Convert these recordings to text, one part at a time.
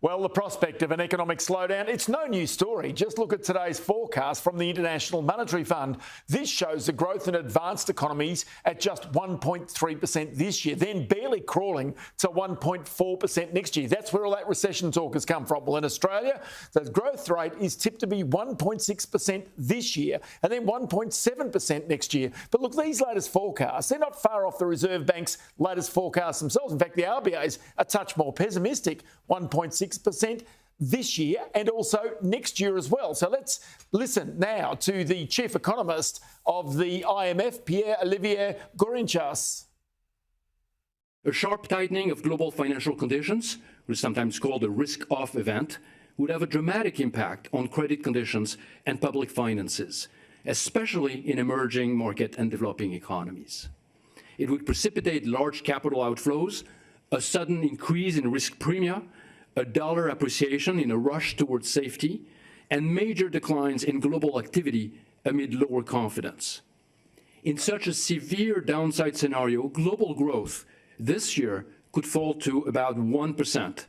Well, the prospect of an economic slowdown, it's no new story. Just look at today's forecast from the International Monetary Fund. This shows the growth in advanced economies at just 1.3% this year, then barely crawling to 1.4% next year. That's where all that recession talk has come from. Well, in Australia, the growth rate is tipped to be 1.6% this year and then 1.7% next year. But look, these latest forecasts, they're not far off the Reserve Bank's latest forecasts themselves. In fact, the RBA's a touch more pessimistic, 1.6% this year and also next year as well. So let's listen now to the chief economist of the IMF, Pierre-Olivier Gourinchas. A sharp tightening of global financial conditions, which is sometimes called a risk-off event, would have a dramatic impact on credit conditions and public finances, especially in emerging market and developing economies. It would precipitate large capital outflows, a sudden increase in risk premia, a dollar appreciation in a rush towards safety, and major declines in global activity amid lower confidence. In such a severe downside scenario, global growth this year could fall to about 1%.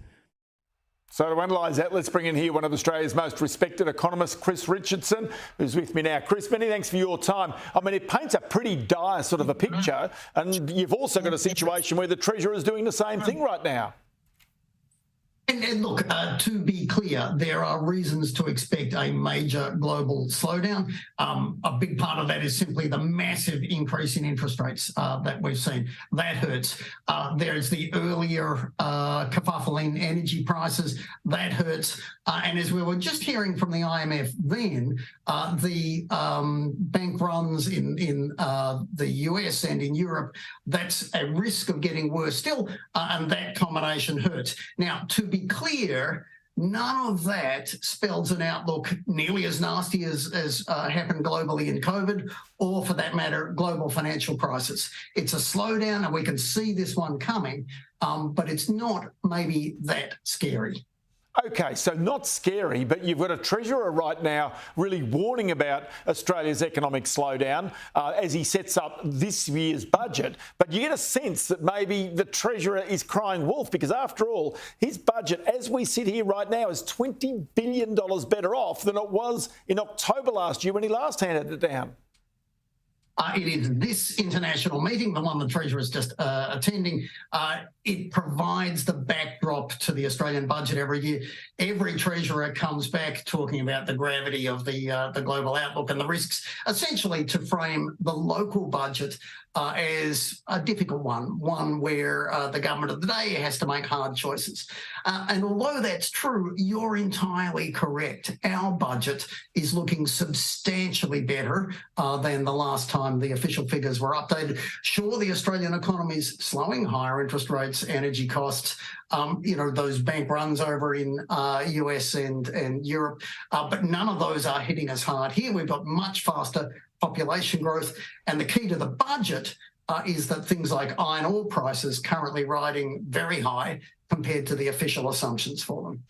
So to analyse that, let's bring in here one of Australia's most respected economists, Chris Richardson, who's with me now. Chris, many thanks for your time. I mean, it paints a pretty dire sort of a picture, and you've also got a situation where the Treasurer is doing the same thing right now. And look, to be clear, there are reasons to expect a major global slowdown. A big part of that is simply the massive increase in interest rates that we've seen. That hurts. There's the earlier kerfuffle in energy prices. That hurts. And as we were just hearing from the IMF then, the bank runs in the US and in Europe, that's a risk of getting worse still, and that combination hurts. Now, to be clear, none of that spells an outlook nearly as nasty as happened globally in COVID, or for that matter, global financial crisis. It's a slowdown, and we can see this one coming, but it's not maybe that scary. OK, so not scary, but you've got a Treasurer right now really warning about Australia's economic slowdown as he sets up this year's budget. But you get a sense that maybe the Treasurer is crying wolf because, after all, his budget, as we sit here right now, is $20 billion better off than it was in October last year when he last handed it down. It is this international meeting, the one the Treasurer is just attending. It provides the backdrop to the Australian budget every year. Every Treasurer comes back talking about the gravity of the global outlook and the risks, essentially to frame the local budget as a difficult one where the government of the day has to make hard choices. And although that's true, you're entirely correct. Our budget is looking substantially better than the last time the official figures were updated. Sure, the Australian economy is slowing, higher interest rates, energy costs, those bank runs over in US and Europe, but none of those are hitting us hard here. We've got much faster population growth, and the key to the budget is that things like iron ore prices currently riding very high compared to the official assumptions for them.